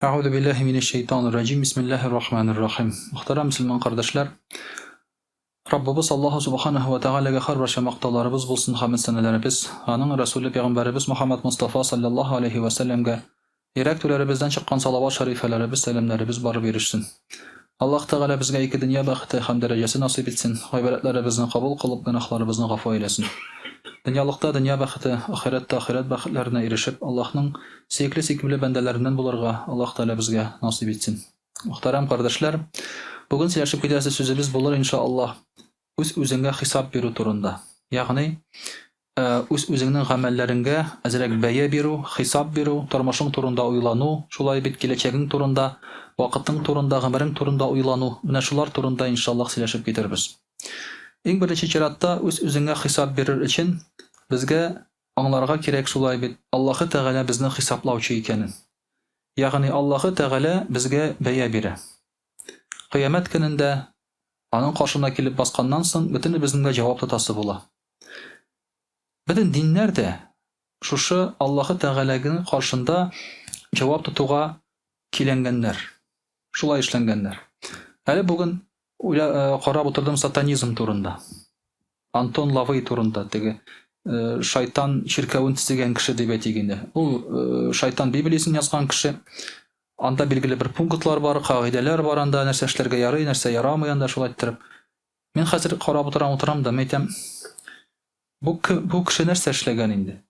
Euzu billahi mineşşeytanirracim. Bismillahirrahmanirrahim. Muhterem Müslüman kardeşler, Rabbimiz Allah Subhanahu ve Teala'ga har bir maqtovlarimiz bo'lsin, hamd sanalarimiz, aning Rasuli Peygamberimiz Muhammed Mustafa sallallahu aleyhi ve sellem'ge yuraklarımızdan çıkan salavat şerifelerimiz, selamlarimiz barib erişsin. Allah Teala bizge iki dünya baxti ham derecesi nasip etsin. Gayberetlerimizni kabul kılıp günahlarımızı gafo eylesin. Dünyalıkta dünya baxti, ahirette ahiret baxtlarına erişip Allah'ın sevgili bendelerinden bularga Allah Teala bizge nasip etsin. Muhterem kardeşler, bugün siyaşıp gidesi sözümüz bulur inşallah öz-özüne hesap beru turunda. Yani öz-özünün gamelleringe azraq baya beru, hesap beru, turmuşun turunda uylanu, şulay bit geleceğin turunda, vakitin turunda, gamirin turunda uylanu, mine şular turunda inşallah siyaşıp giderbiz. En birinci çiratda öz-özüne hesap verir için bizge anlarga kerek şulay bit Allah'ı Teala bizni hesaplauçu ikenin. Yani Allah'ı Teala bizge baya biri. Kıyamet gününde anın karşına kelip baskandan soň bütün bizimle cevap tutası bola. Bütün dinler de şuşu Allah'ı Teala'nın karşında cevap tutuğa kilengenler. Şulay işlengenler. Hali bugün qarab oturdum satanizm turunda. Anton Lavey turunda tege şeytan şirkavın tizegen kişi dep aytganda. Bu şeytan Bibliyasını yazgan kişi. Anda belgili bir punktlar var, kaideler var, anda нәрсе эшләргә ярый, нәрсә ярамый, анда шулай иттереп. Мен хәзер карап утырам да, әйтәм, бу кеше нәрсә эшләгән инде?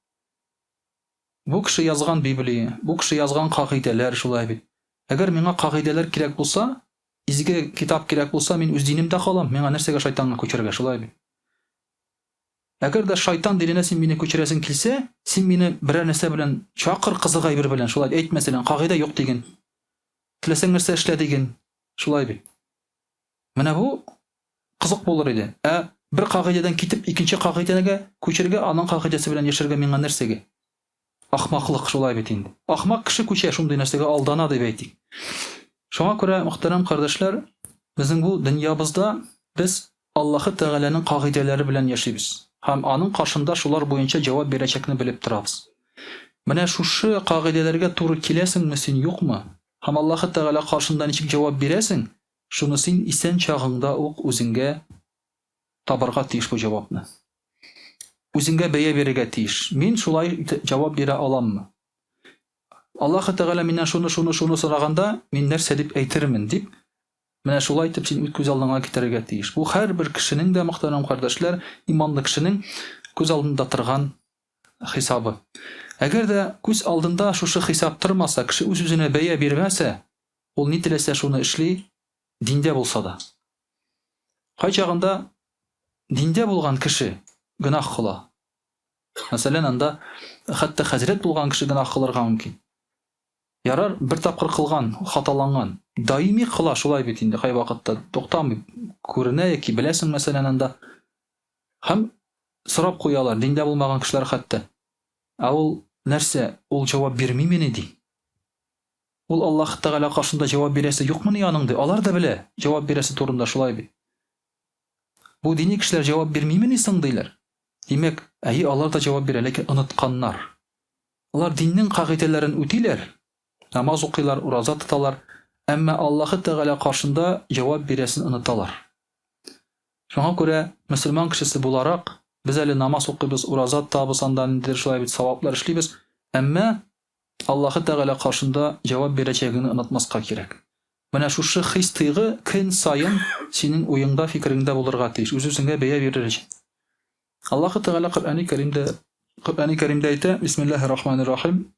Бу кеше язган Библия, бу кеше язган кагыйдәләр шулай бит. Әгәр миңа кагыйдәләр кирәк булса, изге китап кирәк булса, мин үз динемдә калам, миңа нәрсәгә шайтанга күчәргә шулай бит. Әгәр дә шайтан диненә син мине күчерәсең килсә, син мине берәр нәрсә белән чакыр кызыгай бер белән шулай әйт, мәсәлән, кагыйдә юк диген. Теләсәң нәрсә эшлә диген. Шулай бит. Менә бу кызык булыр иде. Бер кагыйдәдән китеп икенче кагыйдәгә күчәргә, аның кагыйдәсе белән яшәргә миңа нәрсәгә? Ахмаклык шулай бит инде. Ахмак кеше күчә шундый нәрсәгә алдана дип әйтик. Шуңа күрә, мөхтәрәм кардәшләр, безнең бу дөньябызда без Аллаһы Тәгаләнең кагыйдәләре белән яшибез. Һәм аның каршында шулар буенча җавап бирәчәкне белеп торабыз. Менә шушы кагыйдәләргә туры киләсеңме син, юкмы? Һәм Аллаһы Тәгалә каршында ничек җавап бирәсең? Шуны син исән чагыңда ук үзеңгә табарга тиеш бу җавапны. Үзеңгә бәя бирергә тиеш. Мин шулай җавап бирә аламмы? Аллаһы Тәгалә миннән шуны сораганда, мин нәрсә дип әйтермен дип, менә шулай итеп син үз күз алдыңа китерергә тиеш. Бу һәрбер кешенең дә, мөхтәрәм кардәшләр, иманлы кешенең күз алдында торган хисабы. Әгәр дә күз алдында шушы хисап тормаса, кеше үз-үзенә бәя бирмәсә, ул ни теләсә шуны эшли, диндә булса да. Кай чагында диндә булган кеше гөнаһ кыла. Мәсәлән, анда хәтта хәзрәт булган кеше гөнаһ кылырга мөмкин. Ярар, бер тапкыр кылган, хаталанган, даими кыла шулай бит инде, кай вакытта токтамый күренә яки беләсең, мәсәлән, анда һәм сорап куялар, диндә булмаган кешеләр хәтта. Ул нәрсә, ул җавап бирмиме ди? Ул Аллаһ Тәгалә каршында җавап бирәсе юкмы яныңды? Алар да белә, җавап бирәсе турында шулай бит. Бу дини кешеләр җавап бирмиме соң диләр? Димәк, алар да җавап бирә, ләкин онытканнар. Алар диннең кагыйдәләрен үтиләр, намаз укыйлар, ураза тоталар, әмма Аллаһы Тәгалә каршында җавап бирәсен оныталар. Шуңа күрә, мөселман кешесе буларак, biz әле намаз укыйбыз, ураза тотабыз, анда ниндидер шулай бит саваплар эшлибез, әмма Аллаһы Тәгалә каршында җавап бирәчәгене онытмаска кирәк. Менә шушы хис тойгы көн сайын синең уеңда, фикереңдә булырга тиеш, үз-үзеңгә бәя бирер өчен. Аллаһы Тәгалә Коръәни Кәримдә әйтә: Бисмиллаһир-рахманир-рахим.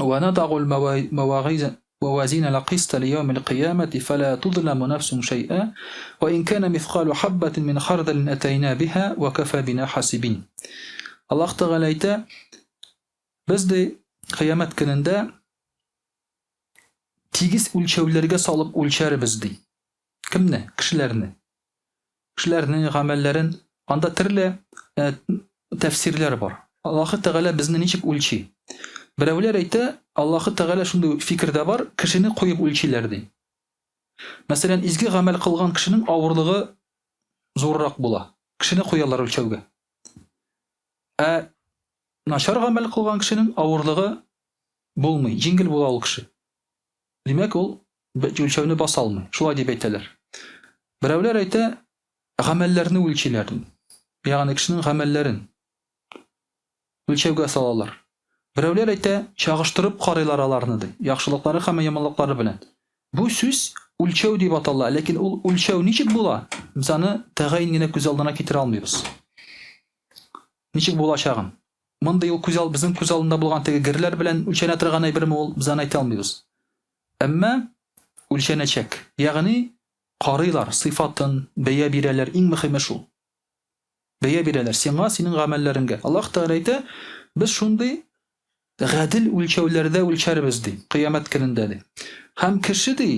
وَنَضَعُ الْمَوَازِينَ الْقِسْطَ لِيَوْمِ الْقِيَامَةِ فَلَا تُظْلَمُ نَفْسٌ شَيْئًا وَإِنْ كَانَ مِثْقَالُ حَبَّةٍ مِنْ خَرْدَلٍ أَتَيْنَا بِهَا وَكَفَى بِنَا حَاسِبِينَ. Allah Teala әйтә: Без дә кыямәт көнендә тигез үлчәүләргә салып үлчәрбез ди. Кемне? Кешеләрне. Кешеләрнең гамәлләрен, анда төрле тәфсирләр бар. Аллаһы Тәгалә безне ничек үлчи? Берәүләр әйтә, Аллаһы Тәгалә шундый фикердә бар, кешене куеп үлчиләр ди. Мәсәлән, изге гамәл кылган кешенең авырлыгы зуррак була. Кешене куялар үлчәүгә. Начар гамәл кылган кешенең авырлыгы булмый, җиңел була ул кеше. Демәк, ул үлчәүне баса алмый. Шулай дип әйтәләр. Берәүләр әйтә, гамәлләрне үлчиләр. Ягъни кешенең гамәлләрен үлчәүгә салалар. Берәүләр әйтә, чагыштырып карыйлар аларны ди, яхшылыклары һәм яманлыклары белән. Бу сүз үлчәү дип атала, ләкин ул үлчәү ничек була? Без аны тәгаен генә күз алдына китерә алмыйбыз. Ничек булачагын? Мондый ул безнең күз алдында булган теге герләр белән үлчәнә торган әйберме ул, без аны әйтә алмыйбыз. Әмма үлчәнәчәк, ягъни карыйлар, сыйфатын бәя бирәләр, иң мөһиме шул. Бәя бирәләр сиңа, синең гамәлләреңгә. Аллаһ Тәгалә әйтә, без шундый гадел үлчәүләрдә үлчәрбез ди, кыямәт көнендә ди. Һәм кеше ди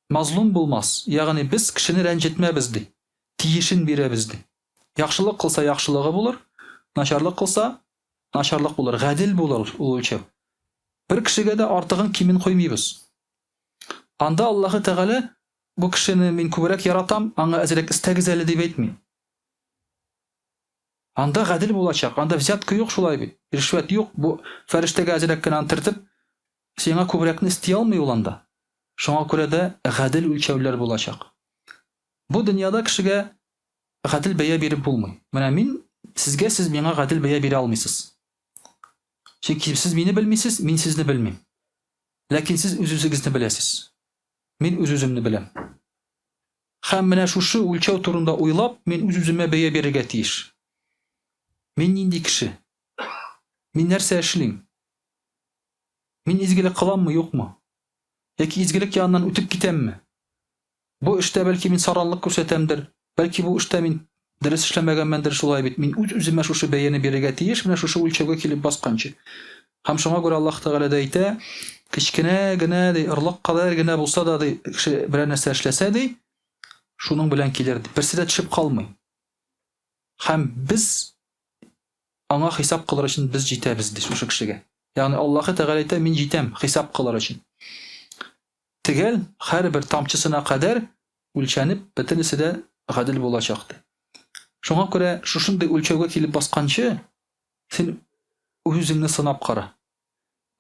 мазлум булмас. Ягъни без кешене рәнҗетмәбез ди. Тиешен бирәбез ди. Яхшылык кылса яхшылыгы булыр, начарлык кылса начарлык булыр, гадел булыр ул үлчәү. Бер кешегә дә артыгын кимен куймыйбыз. Анда Аллаһ Тәгалә бу кешене мин күбрәк яратам, аңа әзрәк истәгез әле дип әйтми. Анда гадел булачак, анда взятка юк шулай бит. Ришвәт юк, бу фәрештәгә әзрәк кенә антыртып, сиңа күбрәкне истия алмый ул анда. Шуңа күрә дә гадел үлчәүләр булачак. Бу дөньяда кешегә гадел бәя биреп булмый. Менә мин сезгә, сез миңа гадел бәя бирә алмыйсыз. Чөнки сез мине белмисез, мин сезне белмим. Ләкин сез үз-үзегезне беләсез. Мин үз-үземне беләм. Һәм менә шушы үлчәү турында уйлап, мин үз-үземә бәя бирергә тиеш. Мин нинди кеше? Мин нәрсә эшлим? Мин изгелек кыламмы, юкмы? Яки изгелек янынан үтеп китәмме? Бу эштә бәлки мин саранлык күрсәтәмдер. Бәлки бу эштә мин дөрес эшләмәгәнмендер, шулай бит. Мин үз-үземә шушы бәяне бирергә тиеш, менә шушы үлчәүгә килеп басканчы. Һәм шуңа күрә Аллаһ Тәгалә дә әйтә, кичкенә генә ди, ырлык кадәр генә булса да ди, кеше берәр нәрсә эшләсә ди, шуның белән килер ди. Берсе дә төшеп калмый. Һәм без аңа хисап кылыр өчен без җитәбез ди шушы кешегә. Ягъни Аллаһ Тәгалә әйтә, мин җитәм хисап кылыр өчен. Тегел һәрбер тамчысына кадәр үлчәнеп, бөтенесе дә гадел булачак ди. Шуңа күрә шушындай үлчәүгә килеп басканчы, син үзеңне сынап кара.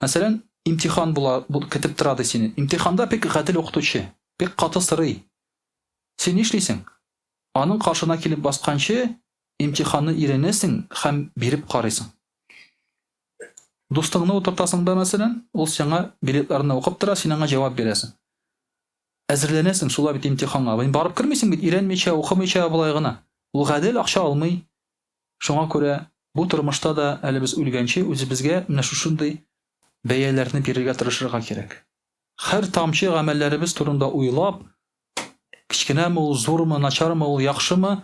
Мәсәлән, имтихан көтеп тора ди сине. Имтиханда бик гадел укытучы, бик каты сырый. Син нишлисең? Аның каршына килеп басканчы, имтиханны иренәсең һәм биреп карыйсың. Дустыңны утыртасың да, мәсәлән, ул сиңа билетларны укып тора, син аңа җавап бирәсең. Әзерләнәсең шулай бит имтиханга. Мин барып кирмисең бит, иренмичә, укымыйча булай гына. Ул гадел акча алмый. Шуңа күрә бу тормышта да әле без үлгәнче үзебезгә менә шушындай бәяләрне бирергә тырышырга кирәк. Һәр тамчы гамәлләребез турында уйлап, кичкенәме ул, зурмы, начармы ул, яхшымы,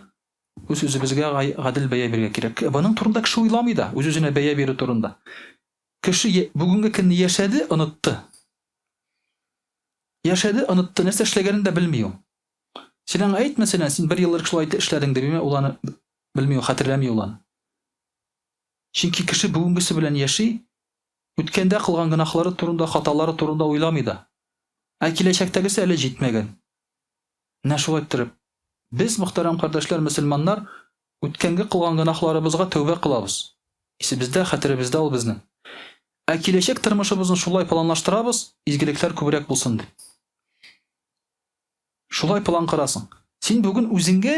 үз-үзебезгә гадел бәя бирергә кирәк. Буның турында кеше уйламый да, үз-үзенә бәя бирү турында. Кеше бүгенге көнне яшәде, онытты. Яшәде, онытты, нәрсә эшләгәнен дә белми ул. Син аңа әйт, мәсәлән, син 1 еллык шулай эшләдең дип, ул аны белми, хәтерләми ул аны. Чөнки кеше бүгенгесе белән яши, үткәндә кылган гынахлары турында, хаталары турында уйламый да. Ә киләчәктәгесе әле җитмәгән. Менә шулай торып, без, мөхтәрәм кардәшләр, мөселманнар, үткәнге кылган гынахларыбызга тәүбә кылабыз. Исебездә, хәтеребездә ул безнең. Ә киләчәк тормышыбызны шулай планлаштырабыз, изгелекләр күбрәк булсын дип. Шулай план карасың. Син бүген үзеңгә,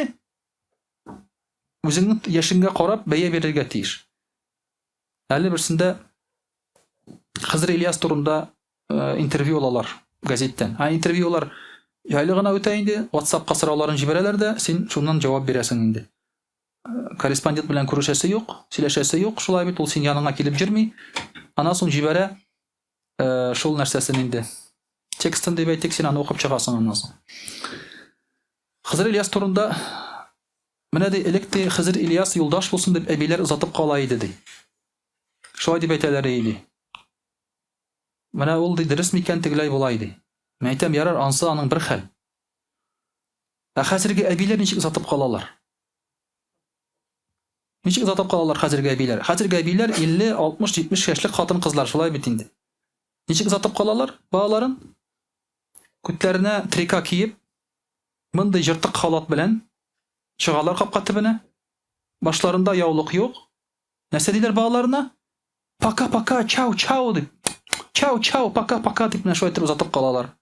үзеңнең яшеңгә карап бәя бирергә тиеш. Әле берсендә Хызыр Ильяс турында интервью алалар газеттан. Интервьюлар яйлы гына үтә инде, WhatsApp-ка сорауларын җибәрәләр дә, син шуннан җавап бирәсең инде. Корреспондент белән күрешәсе юк, сөйләшәсе юк, шулай бит ул син яныңа килеп җирми. Аннан соң җибәрә шул нәрсәсен инде. Текстын дип әйтик, син аны укып чыгасың аннан соң. Хызыр Ильяс турында менә ди, электе Хызыр Ильяс юлдаш булсын дип әбиләр озатып кала иде ди. Шулай дип әйтәләр иде. Менә ул ди, дөрес микән тегеләй була иде. Мен әйтәм, ярар, ансы аның бер хәл. Ә хәзерге әбиләр ничек озатып калалар? Ничек озатып калалар хәзерге әбиләр? Хәзерге әбиләр 50, 60, 70 яшьлек хатын-кызлар, шулай бит инде. Ничек озатып калалар балаларын? Күтләренә трика киеп, мондый җыртык халат белән чыгалар капка төбенә. Башларында яулык юк. Нәрсә диләр балаларына? Пока-пока, чау-чау дип. чау, чау, пока, пока деп мына шулай тұрып ұзатып қалалар.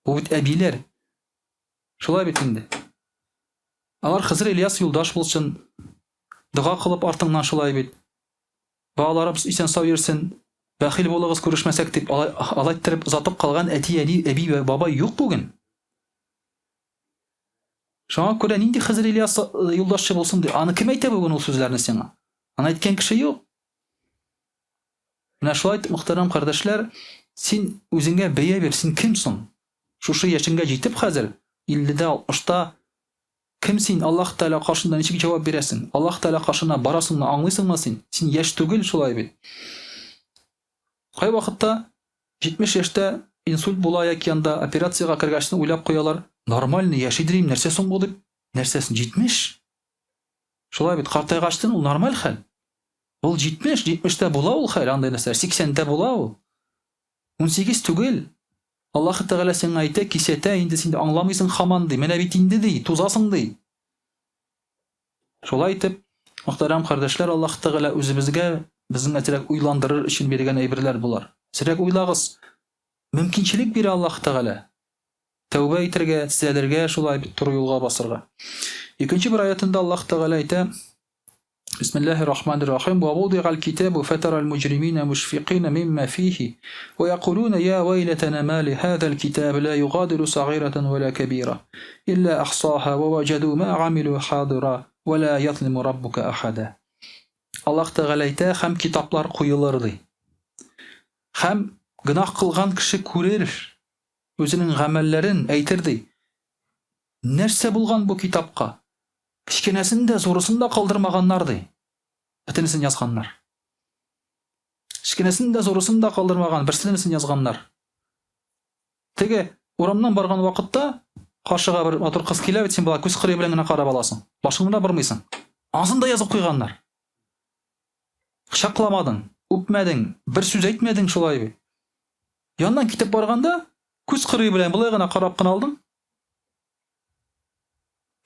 Бұл бит әбилер. Шулай бит инде. Алар Хызыр Ильяс юлдаш болсын, дұға қылып артыңнан шулай бит. Балаларыбыз исән сау ерсін, бәхил болығыз көрішмәсәк деп алайттырып ұзатып қалған әти, әби, баба юк бүгін. Шуңа күрә нинди Хызыр Ильяс юлдашчы болсын деп, аны кім әйтә бүгін ул сүзләрне сиңа? Аны әйткән кеше юк. Менә шулай мөхтәрәм кардәшләр, син үзеңә бәя бир, син кимсың? Шушы яшеңгә җитеп хәзер 50-дә, 60-та кем син? Аллаһ Тәала каршында ничек җавап бирәсең? Аллаһ Тәала каршына барасыңмы, аңлыйсыңмы син? Син яшь түгел шулай бит. Кай вакытта 70 яшьтә инсульт була яки анда операциягә кергәчне уйлап куялар. Нормальный яшидирим, нәрсә соң бу дип? Нәрсәсен 70? Шулай бит, картайгачтын ул нормаль хәл. Ул 70-тә була ул хәл, андай нәрсә 80-дә була ул. 18 түгел. Аллаһ Тәгалә сиңа әйтә, кисәтә, инде син аңламыйсың хаман ди, менә бит инде ди, тузасың ди. Шулай итеп, мөхтәрәм кардәшләр, Аллаһ Тәгалә үзебезгә безнең әтрәк уйландырыр өчен биргән әйберләр булар. Сирәк уйлагыз. Мөмкинчелек бирә Аллаһ Тәгалә. Тәүбә итәргә, сәләргә, шулай бит туры юлга басырга. Икенче бер аятында Аллаһ Тәгалә әйтә: Бисмиллаһир-рахманир-рахим. Ва вуди'ал китабу фатарал муҗримина мушфиқина мимма фиһи ва яқулуна я вайлатана ма ли ҳазал китаб ла юғадиру сағирatan ва ла кабира илля ахсаха ва ваҗаду ма амилу хадира ва ла яظлиму раббука ахада. Аллаһ Тәгалә әйтә, һәм китаплар куелыр ди. Һәм гынах кылган кеше күрер, үзенең гамәлләрен әйтер ди. Нәрсә булган бу китапка? Кичкенәсен дә, зурысын да калдырмаганнар ди. Бөтенесен язганнар. Кичкенәсен дә, зурысын да калдырмаган, берсенесен язганнар. Теге урамнан барган вакытта каршыга бер матур кыз килә, бит син бала күз кырые белән генә карап аласың. Башыңны да бормыйсың. Азын да язып куйганнар. Шакламадың, үпмәдең, бер сүз әйтмәдең шулай бит. Яннан китеп барганда күз кырые белән булай гына карап кына алдың.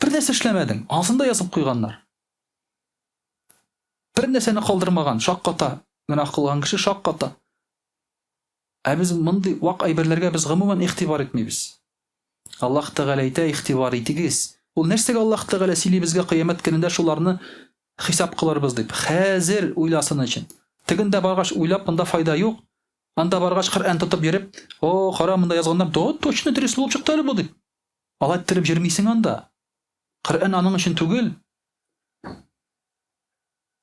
Бер нәрсә эшләмәдең, азын да язып куйганнар. Бер нәрсәне калдырмаган, шакката гына кылган кеше шакката. Ә без мондый вак әйберләргә без гомумән игътибар итмибез. Аллаһ Тәгалә әйтә, игътибар итегез. Ул нәрсәгә Аллаһ Тәгалә сөйли безгә кыямәт көнендә шуларны хисап кылырбыз дип. Хәзер уйласын өчен. Тегендә баргач уйлап, монда файда юк. Анда баргач Коръән тотып йөреп, "О, кара, монда язганнар, точно дөрес булып чыкты әле бу" дип. Алай тиреп йөрмисең анда. Коръән аның өчен түгел.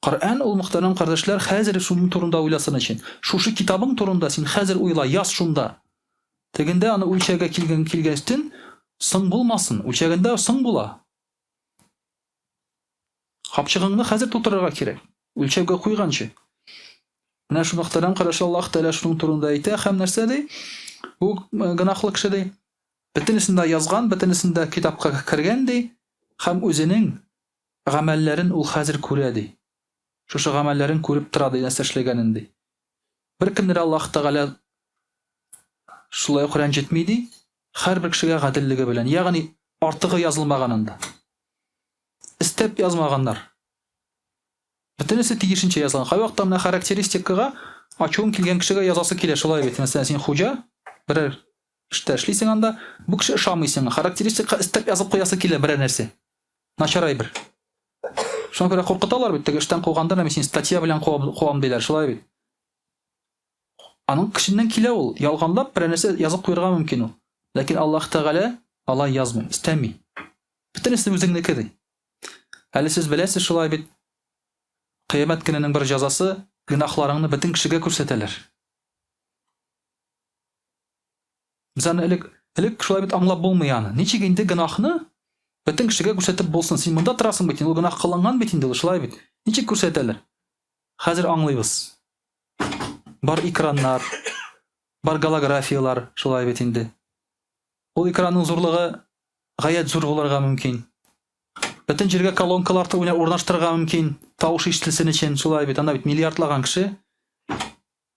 Коръән ул мөхтәрәм кардәшләр хәзер шуның турында уйласын өчен. Шушы китабың турында син хәзер уйла, яз шунда. Тегендә аны үлчәгә килгәнстен соң булмасын. Үлчәгендә соң була. Капчыгыңны хәзер тутырырга кирәк. Үлчәүгә куйганчы. Менә шу мөхтәрәм кардәшләр, Аллаһ Тәгалә шуның турында әйтә, һәм нәрсә ди? Бу гынахлы кеше ди. Бөтенесен дә язган, бөтенесен дә китапка кергән ди. Һәм үзенең гамәлләрен ул хәзер күрә ди. Шушы гамәлләрен күреп тора ди, нәрсә эшләгәнен ди. Беркемне Аллаһ Тәгалә шулай Коръән җитми ди, һәрбер кешегә гаделлеге белән, ягъни артыгы язылмаганында. Истәп язмаганнар. Бөтенесе тиешенчә язган. Кай вакытта менә характеристикага ачуым килгән кешегә язасы килә, шулай бит. Мәсәлән, син хуҗа, берәр эштә эшлисең анда, бу кеше ышанмый сиңа. Характеристика истәп язып куясы килә берәр нәрсә. Начарай бер. Шуңа күрә куркыталар бит, теге эштән куйгандар, мен син статья белән куам диләр, шулай бит. Аның кешеннән килә ул, ялганлап берәр нәрсә язып куярга мөмкин ул. Ләкин Аллаһ Тәгалә алай язмый, истәми. Бөтенесе үзеңнеке ди. Әле сез беләсез, шулай бит. Кыямәт көненең бер җәзасы, гынахларыңны бөтен кешегә күрсәтәләр. Без аны элек шулай бит аңлап булмый аны. Ничек инде гынахны бөтен кешегә күрсәтеп булсын? Син монда торасың бит, ул гынах кылынган бит инде, шулай бит. Ничек күрсәтәләр? Хәзер аңлыйбыз. Бар экраннар, бар голографиялар, шулай бит инде. Ул экранның зурлыгы гаять зур булырга мөмкин. Бөтен җиргә колонкаларны урнаштырырга мөмкин, тавыш ишетелсен өчен, шулай бит. Анда бит миллиардлаган кеше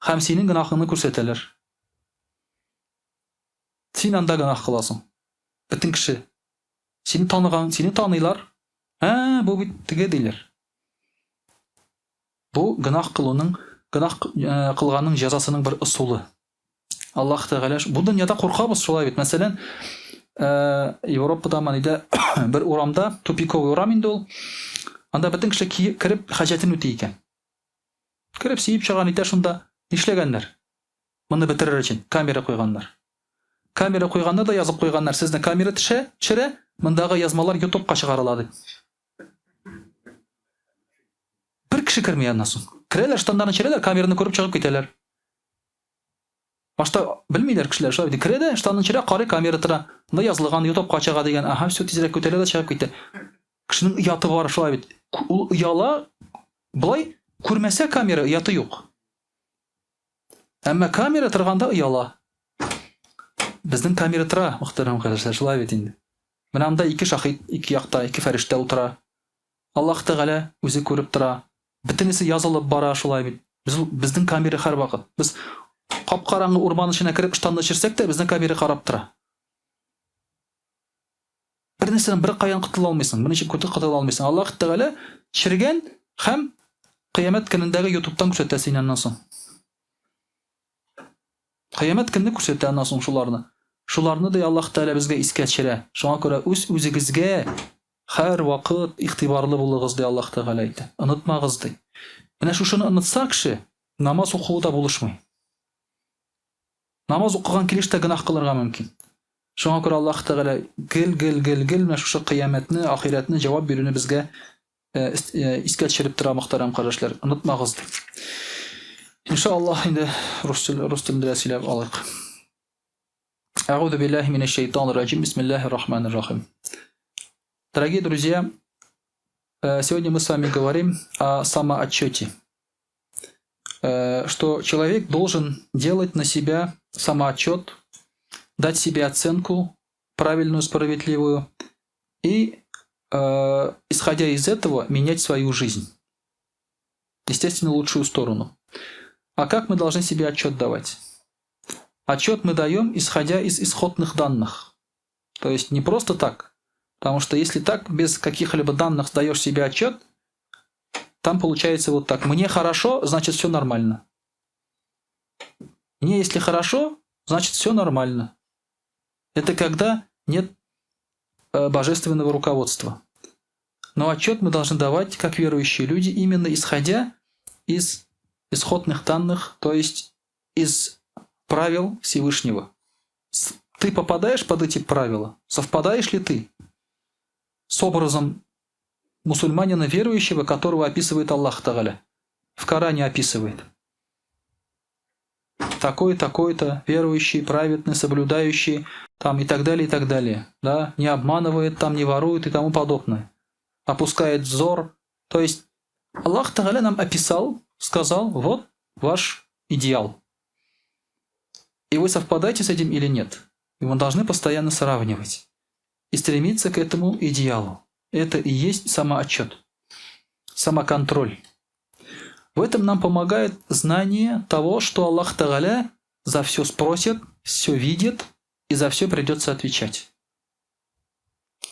һәм синең гынахыңны күрсәтәләр. Син анда гынах кыласың. Бөтен кеше сине таныган, сине таныйлар. Бу бит теге диләр. Бу гынах кылуның гынах кылганның жазасының бер ысулы. Аллаһ Тәгалә бу дөньяда куркабыз шулай бит. Мәсәлән, Европада мәнидә бер урамда, тупиковый урам инде ул. Анда бөтен кеше кирип хаҗатын үти икән. Кирип сиеп чыган итә шунда нишләгәннәр? Моны бетерер өчен камера куйганнар. Камера куйганда да язып куйганнар. Сезне камера төшерә, мондагы язмалар YouTube'ка чыгарыла дип. Бер кеше кирмәй аннан соң. Керәләр, штаннарын чирәләр, камераны күреп чыгып китәләр. Башта белмиләр кешеләр, шулай дип керә дә, штанын чирә, карый, камера тора. Монда язылган YouTube'ка чыга дигән. Аха, всё тизрәк күтәрә дә чыгып китә. Кешенең уяты бар шулай бит. Ул уяла, булай күрмәсә камера уяты юк. Әмма камера торганда уяла. Безнең камера тора, мөхтәрәм кардәшләр, шулай бит инде. Менә анда ике шахид, ике якта, ике фәрештә утыра. Аллаһ Тәгалә үзе күреп тора. Бөтенесе язылып бара шулай бит. Безнең камера һәр вакыт. Без капкараңгы урман эченә кирип штанны чирсәк тә, безнең камера карап тора. Бер нәрсәдән бер каян котыла алмыйсың, бер ничек котыла алмыйсың. Аллаһ Тәгалә чиргән һәм кыямәт көнендәге YouTube'тан күрсәтә сине аннан соң. Кыямәт көнне күрсәтә аннан соң шуларны. Шуларны да Аллаһ Тәгалә безгә искә төшерә. Шуңа күрә үзегезгә һәр вакыт игътибарлы булыгыз ди Аллаһ Тәгалә әйтә. Онытмагыз ди. Менә шушыны онытса кеше, намаз укуда булышмый. Намаз укыган килештә гынах кылырга мөмкин. Шуңа күрә Аллаһ Тәгалә гел менә шушы кыямәтне, ахиратны җавап бирүне безгә искә төшереп тора, мөхтәрәм кардәшләр. Онытмагыз ди. Иншаллаһ инде рус телендә сөйләп алыйк. А'удhu billahi minash shaitanir rajim. Бисмиллахир рахманир рахим. Дорогие друзья, сегодня мы с вами говорим о самоотчете. Что человек должен делать на себя самоотчет, дать себе оценку правильную, справедливую и, исходя из этого, менять свою жизнь. Естественно, в лучшую сторону. А как мы должны себе отчет давать? Отчет мы даем, исходя из исходных данных. То есть не просто так. Потому что если так, без каких-либо данных даешь себе отчет, там получается вот так. Мне хорошо, значит все нормально. Мне если хорошо, значит все нормально. Это когда нет божественного руководства. Но отчет мы должны давать, как верующие люди, именно исходя из исходных данных, то есть из правил Всевышнего. Ты попадаешь под эти правила? Совпадаешь ли ты с образом мусульманина верующего, которого описывает Аллаһ Тааля? В Коране описывает. Такой-то, верующий, праведный, соблюдающий, там и так далее, да, не обманывает, там не ворует и тому подобное. Опускает взор. То есть Аллаһ Тааля нам описал, сказал, вот ваш идеал. И вы совпадаете с этим или нет? И мы должны постоянно сравнивать и стремиться к этому идеалу. Это и есть самоотчет, самоконтроль. В этом нам помогает знание того, что Аллаһ Тааля за все спросит, все видит и за все придется отвечать.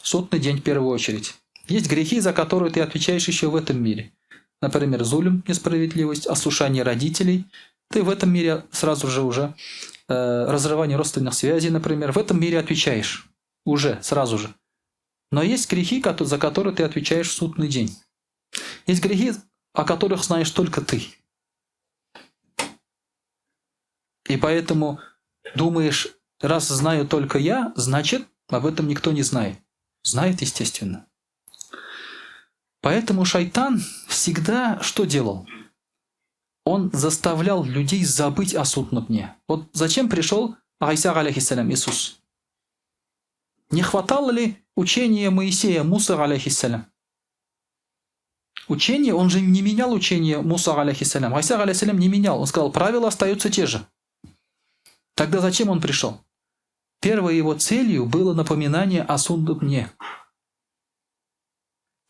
Судный день в первую очередь. Есть грехи, за которые ты отвечаешь еще в этом мире. Например, зулюм, несправедливость, ослушание родителей. Ты в этом мире сразу же уже разрывание родственных связей, например, в этом мире отвечаешь уже, сразу же. Но есть грехи, за которые ты отвечаешь в судный день. Есть грехи, о которых знаешь только ты. И поэтому думаешь, раз знаю только я, значит, об этом никто не знает. Знает, естественно. Поэтому шайтан всегда что делал? Он заставлял людей забыть о судном дне. Вот зачем пришел Айса алейхиссалям, Иисус? Не хватало ли учения Моисея, Муса алейхиссалям? Учение, он же не менял учение Муса алейхиссалям. Айса алейхиссалям не менял. Он сказал, правила остаются те же. Тогда зачем он пришел? Первой его целью было напоминание о судном дне.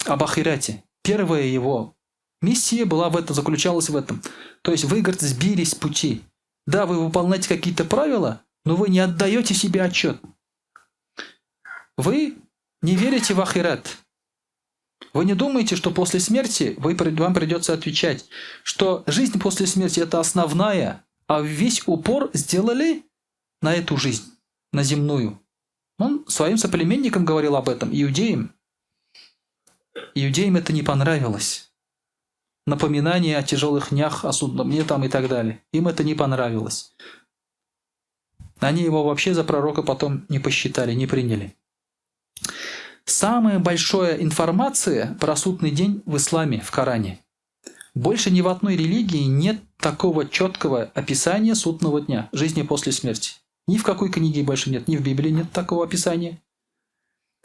Об ахирате. Первая его миссия была в этом, заключалась в этом. То есть вы, говорит, сбились с пути. Да, вы выполняете какие-то правила, но вы не отдаете себе отчет. Вы не верите в ахират. Вы не думаете, что после смерти вам придется отвечать, что жизнь после смерти – это основная, а весь упор сделали на эту жизнь, на земную. Он своим соплеменникам говорил об этом, иудеям. Иудеям это не понравилось. Напоминание о тяжелых днях, о судном дне там и так далее. Им это не понравилось. Они его вообще за пророка потом не посчитали, не приняли. Самая большая информация про судный день в исламе, в Коране. Больше ни в одной религии нет такого четкого описания судного дня, жизни после смерти. Ни в какой книге больше нет, ни в Библии нет такого описания.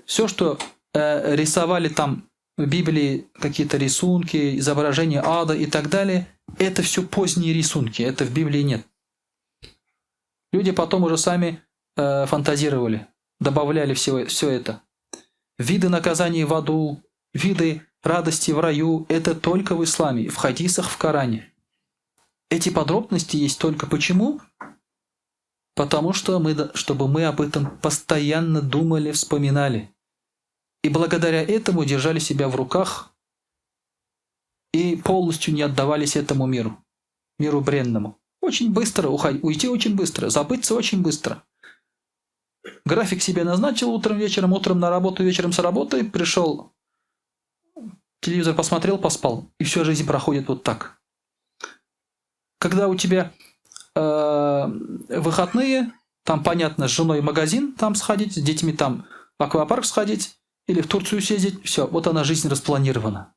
Все, что рисовали там в Библии, какие-то рисунки, изображения ада и так далее, это все поздние рисунки, это в Библии нет. Люди потом уже сами фантазировали, добавляли все это. Виды наказаний в аду, виды радости в раю – это только в исламе, в хадисах, в Коране. Эти подробности есть только почему? Потому что чтобы мы об этом постоянно думали, вспоминали. И благодаря этому держали себя в руках и полностью не отдавались этому миру бренному. Очень быстро уйти очень быстро, забыться очень быстро. График себе назначил утром, вечером, утром на работу, вечером с работы, пришел, телевизор посмотрел, поспал, и всю жизнь проходит вот так. Когда у тебя выходные, там, понятно, с женой в магазин там сходить, с детьми там в аквапарк сходить, или в Турцию съездить, все, вот она, жизнь распланирована.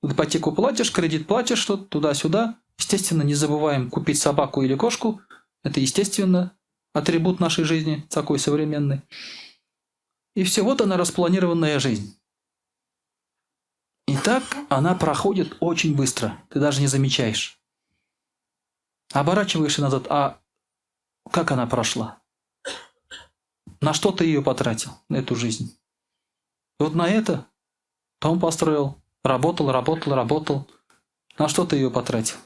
Ипотеку платишь, кредит платишь, что-то туда-сюда. Естественно, не забываем купить собаку или кошку. Это, естественно, атрибут нашей жизни, такой современный. И все, вот она, распланированная жизнь. И так она проходит очень быстро. Ты даже не замечаешь. Оборачиваешься назад, а как она прошла? На что ты ее потратил, на эту жизнь? И вот на это дом построил, работал. На что ты ее потратил?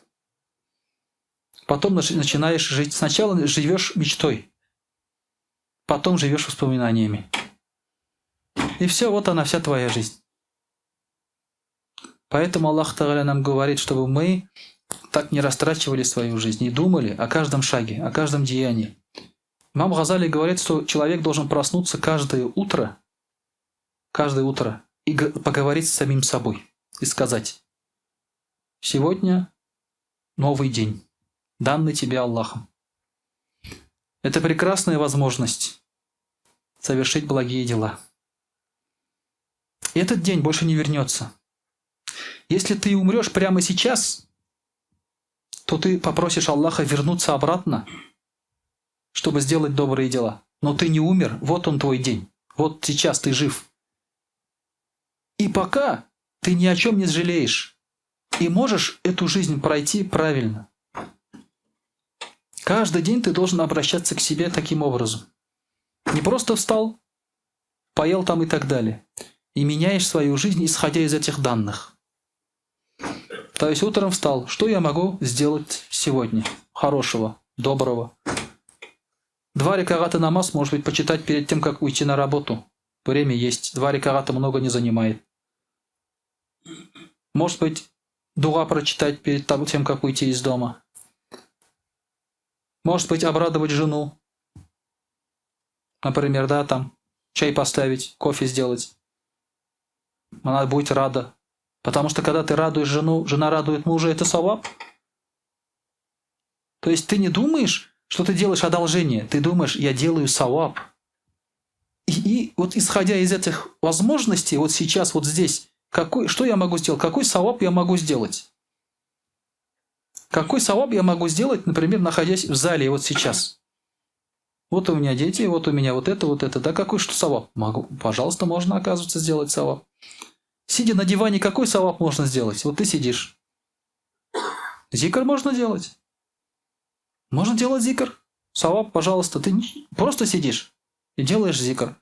Потом начинаешь жить. Сначала живешь мечтой, потом живешь воспоминаниями. И все, вот она, вся твоя жизнь. Поэтому Аллах Тааля нам говорит, чтобы мы так не растрачивали свою жизнь и думали о каждом шаге, о каждом деянии. Имам Газали говорит, что человек должен проснуться каждое утро и поговорить с самим собой и сказать: сегодня новый день, данный тебе Аллахом. Это прекрасная возможность совершить благие дела. И этот день больше не вернется. Если ты умрешь прямо сейчас, то ты попросишь Аллаха вернуться обратно, чтобы сделать добрые дела. Но ты не умер, вот он твой день. Вот сейчас ты жив. И пока ты ни о чем не жалеешь и можешь эту жизнь пройти правильно. Каждый день ты должен обращаться к себе таким образом. Не просто встал, поел там и так далее. И меняешь свою жизнь, исходя из этих данных. То есть утром встал. Что я могу сделать сегодня? Хорошего, доброго. 2 раката намаз, может быть, почитать перед тем, как уйти на работу. Время есть. 2 раката много не занимает. Может быть, дуа прочитать перед тем, как уйти из дома. Может быть, обрадовать жену. Например, да, там чай поставить, кофе сделать. Она будет рада. Потому что когда ты радуешь жену, жена радует мужа, это саваб. То есть ты не думаешь, что ты делаешь одолжение. Ты думаешь, я делаю саваб. И вот исходя из этих возможностей, вот сейчас, вот здесь, что я могу сделать? Какой саваб я могу сделать? Какой саваб я могу сделать, например, находясь в зале вот сейчас? Вот у меня дети, вот у меня вот это. Да какой что саваб? Могу. Пожалуйста, можно, оказывается, сделать саваб. Сидя на диване, какой саваб можно сделать? Вот ты сидишь. Зикр можно делать. Можно делать зикр. Саваб, пожалуйста. Ты просто сидишь и делаешь зикр.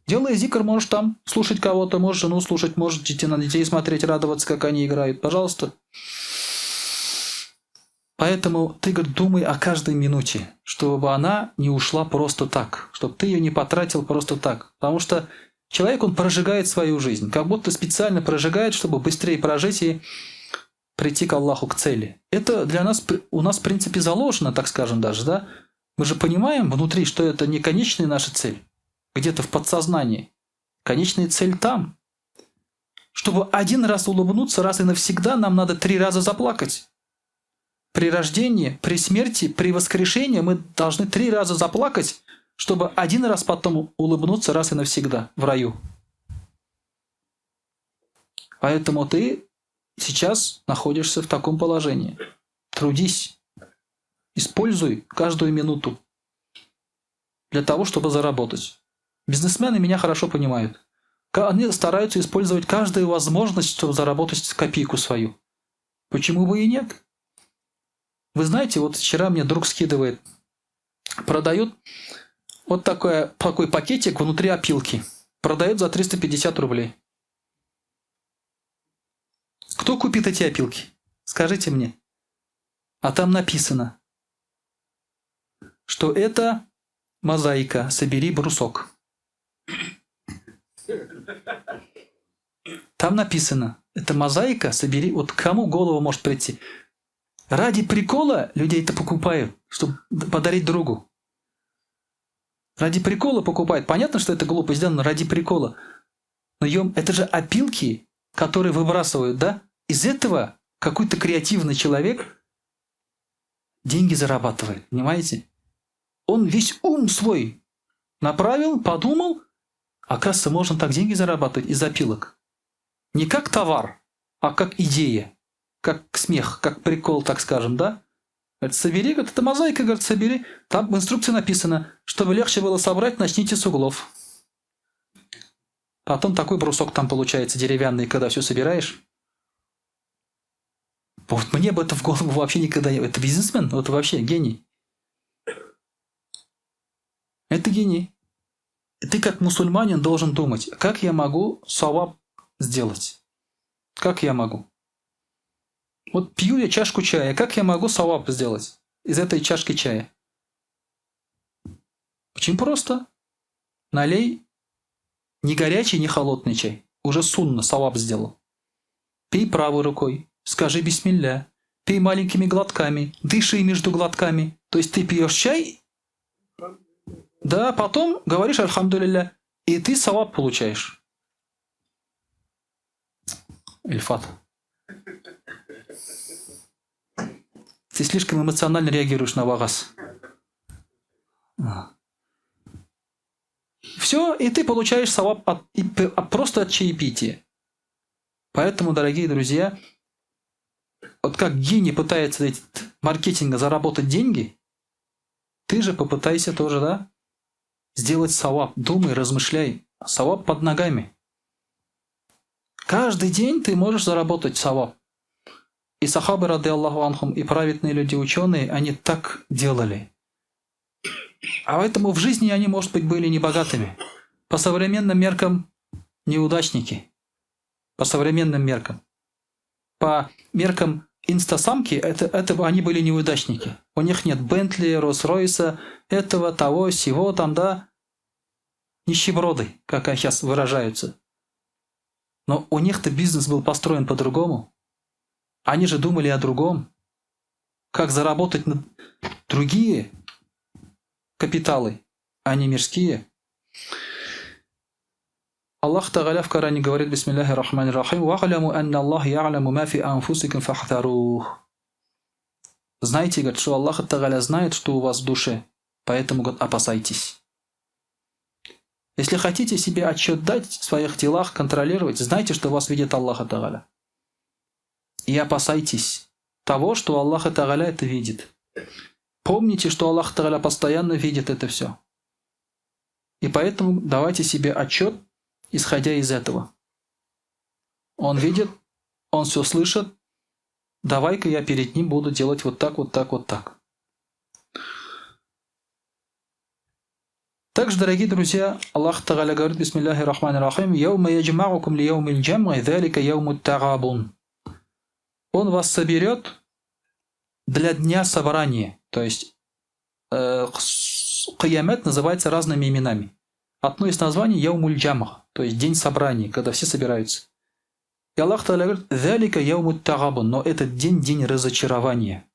Делая зикр, можешь там слушать кого-то, можешь жену слушать, можешь идти на детей смотреть, радоваться, как они играют. Пожалуйста. Поэтому ты, говорит, думай о каждой минуте, чтобы она не ушла просто так, чтобы ты ее не потратил просто так. Потому что человек, он прожигает свою жизнь, как будто специально прожигает, чтобы быстрее прожить и прийти к Аллаху, к цели. Это для нас, у нас в принципе заложено, так скажем даже, да? Мы же понимаем внутри, что это не конечная наша цель, где-то в подсознании. Конечная цель там. Чтобы один раз улыбнуться, раз и навсегда, нам надо 3 раза заплакать. При рождении, при смерти, при воскрешении мы должны 3 раза заплакать, чтобы один раз потом улыбнуться раз и навсегда в раю. Поэтому ты сейчас находишься в таком положении. Трудись. Используй каждую минуту для того, чтобы заработать. Бизнесмены меня хорошо понимают. Они стараются использовать каждую возможность, чтобы заработать копейку свою. Почему бы и нет? Вы знаете, вот вчера мне друг скидывает, продают вот такой пакетик внутри опилки. Продают за 350 рублей. Кто купит эти опилки? Скажите мне. А там написано, что это мозаика, собери брусок. Там написано, это мозаика, собери, вот кому в голову может прийти. Ради прикола людей это покупают, чтобы подарить другу. Ради прикола покупают. Понятно, что это глупо сделано, ради прикола. Но это же опилки, которые выбрасывают, да? Из этого какой-то креативный человек деньги зарабатывает, понимаете? Он весь ум свой направил, подумал, оказывается, можно так деньги зарабатывать из опилок. Не как товар, а как идея, как смех, как прикол, так скажем, да? Говорит, собери, говорит, это мозаика, говорит, собери. Там в инструкции написано, чтобы легче было собрать, начните с углов. Потом такой брусок там получается деревянный, когда все собираешь. Вот мне бы это в голову вообще никогда не... Это бизнесмен, это вообще гений. Это гений. И ты как мусульманин должен думать, как я могу саваб сделать? Как я могу? Вот пью я чашку чая, как я могу саваб сделать из этой чашки чая? Очень просто. Налей не горячий, не холодный чай. Уже сунна, саваб сделал. Пей правой рукой. Скажи бисмилля. Пей маленькими глотками. Дыши между глотками. То есть ты пьешь чай, да, потом говоришь альхамдулилля, и ты саваб получаешь. Ильфат. Ты слишком эмоционально реагируешь на вагас. Все, и ты получаешь саваб просто от чаепития. Поэтому, дорогие друзья, вот как гений пытается маркетинга заработать деньги, ты же попытайся тоже, да, сделать саваб. Думай, размышляй. Саваб под ногами. Каждый день ты можешь заработать саваб. И сахабы, рады Аллаху анхум, и праведные люди, ученые, они так делали. А поэтому в жизни они, может быть, были не богатыми. По современным меркам неудачники. По современным меркам. По меркам инстасамки, это они были неудачники. У них нет Бентли, Роллс-Ройса, этого, того, сего, там, да, нищеброды, как они сейчас выражаются. Но у них-то бизнес был построен по-другому. Они же думали о другом. Как заработать на другие капиталы, а не мирские. Аллах Тааля в Коране говорит, бисмилляхи рахмани рахим, «Ва'аляму анна Аллах я'аляму ма фи анфусикум фахтарух». Знаете, говорит, что Аллах Тааля знает, что у вас в душе, поэтому, говорит, опасайтесь. Если хотите себе отчет дать в своих делах, контролировать, знайте, что вас видит Аллах Тааля. И опасайтесь того, что Аллах Тааля это видит. Помните, что Аллах Тааля постоянно видит это все. И поэтому давайте себе отчет, исходя из этого. Он видит, он все слышит. Давай-ка я перед ним буду делать вот так, вот так, вот так. Также, дорогие друзья, Аллах Тааля говорит, бисмилляхи рахмани рахим, «Яума яджма'укум ли яумил джам'и, залика яумут тагабун». Он вас соберет для дня собрания. То есть киямат называется разными именами. Одно из названий яумуль джам'а. то есть день собраний, когда все собираются. И Аллах Та'аля говорит: «Залика яумут тагабун», но этот день разочарования.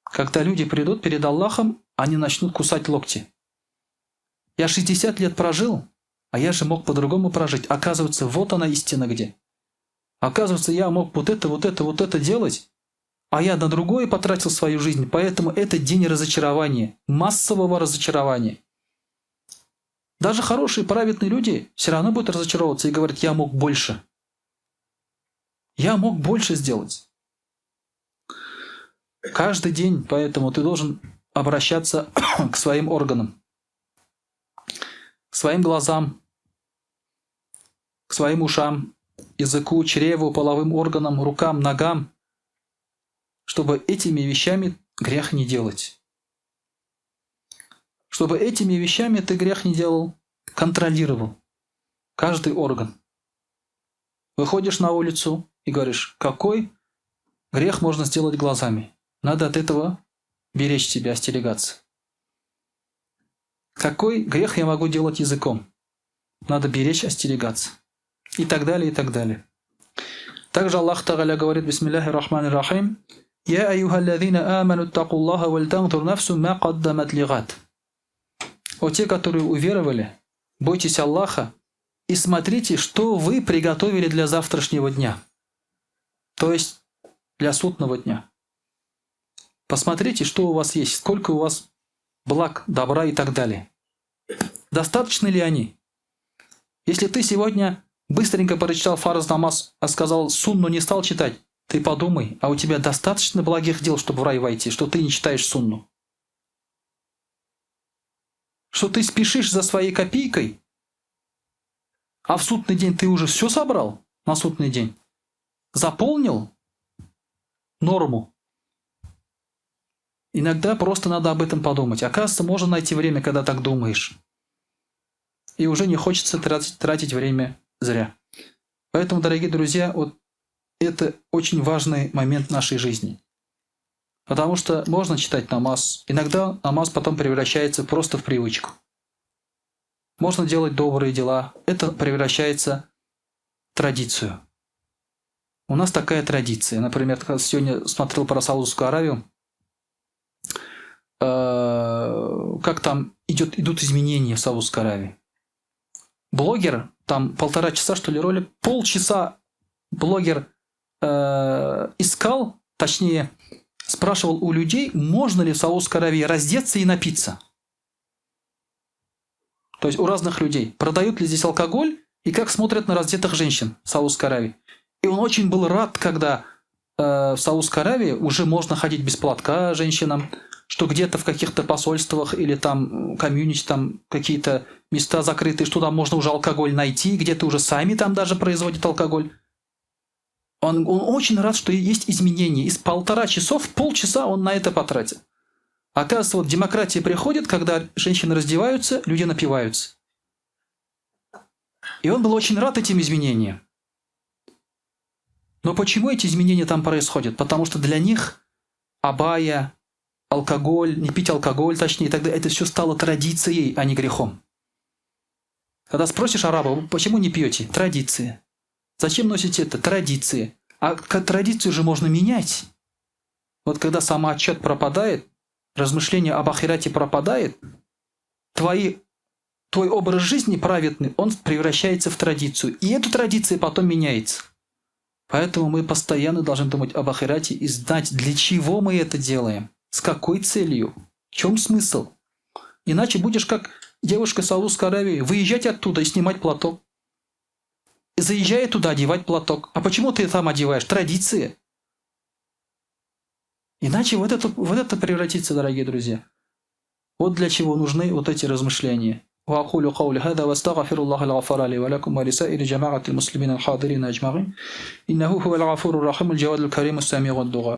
Когда люди придут перед Аллахом, они начнут кусать локти. Я 60 лет прожил, а я же мог по-другому прожить. Оказывается, вот она истина где. Оказывается, я мог вот это делать, а я на другое потратил свою жизнь. Поэтому это день разочарования, массового разочарования. Даже хорошие, праведные люди все равно будут разочаровываться и говорят: я мог больше. Я мог больше сделать. Каждый день, поэтому ты должен обращаться к своим органам, к своим глазам, к своим ушам, языку, чреву, половым органам, рукам, ногам, чтобы этими вещами грех не делать. Чтобы этими вещами ты грех не делал, контролировал каждый орган. Выходишь на улицу и говоришь: какой грех можно сделать глазами? Надо от этого беречь себя, остерегаться. Какой грех я могу делать языком? Надо беречь, остерегаться. И так далее, и так далее. Также Аллах Та'аля говорит: бисмиллахи рахмани рахим: «Я аюхаллазина аману аттакуллаха вальтанзур нафсу ма каддамат лигад». О те, которые уверовали, бойтесь Аллаха и смотрите, что вы приготовили для завтрашнего дня. То есть для судного дня. Посмотрите, что у вас есть, сколько у вас благ, добра и так далее. Достаточно ли они? Если ты сегодня быстренько прочитал фарз намаз, а сказал сунну не стал читать, ты подумай, а у тебя достаточно благих дел, чтобы в рай войти, что ты не читаешь сунну? Что ты спешишь за своей копейкой, а в судный день ты уже все собрал на судный день? Заполнил норму? Иногда просто надо об этом подумать. Оказывается, можно найти время, когда так думаешь. И уже не хочется тратить время зря. Поэтому, дорогие друзья, вот это очень важный момент нашей жизни. Потому что можно читать намаз. Иногда намаз потом превращается просто в привычку. Можно делать добрые дела. Это превращается в традицию. У нас такая традиция. Например, когда сегодня смотрел про Саудовскую Аравию, как там идут изменения в Саудовской Аравии. Блогер, там 1,5 часа, что ли, ролик, полчаса блогер искал, точнее, спрашивал у людей, можно ли в Саудовской Аравии раздеться и напиться. То есть у разных людей. Продают ли здесь алкоголь и как смотрят на раздетых женщин в Саудовской Аравии. И он очень был рад, когда в Саудовской Аравии уже можно ходить без платка женщинам, что где-то в каких-то посольствах или там комьюнити, там какие-то места закрытые, что там можно уже алкоголь найти, где-то уже сами там даже производят алкоголь. Он очень рад, что есть изменения. Из 1,5 часа, полчаса он на это потратил. Оказывается, вот демократия приходит, когда женщины раздеваются, люди напиваются. И он был очень рад этим изменениям. Но почему эти изменения там происходят? Потому что для них абая, алкоголь, не пить алкоголь, точнее, и так далее, это все стало традицией, а не грехом. Когда спросишь араба: почему не пьете? Традиция. Зачем носите это? Традиции. А традицию же можно менять. Вот когда самоотчет пропадает, размышление об ахирате пропадает, твой образ жизни праведный, он превращается в традицию. И эта традиция потом меняется. Поэтому мы постоянно должны думать об ахирате и знать, для чего мы это делаем. С какой целью? В чем смысл? Иначе будешь как девушка Саудовской Аравии, выезжать оттуда и снимать платок. И заезжая туда, одевать платок. А почему ты там одеваешь? Традиция. Иначе вот это превратится, дорогие друзья. Вот для чего нужны вот эти размышления. وأقول قولي هذا وأستغفر الله الغفار لي ولكم ولسائر جماعة المسلمين الحاضرين أجمعين إنه هو الغفور الرحيم الجواد الكريم السميع الدعاء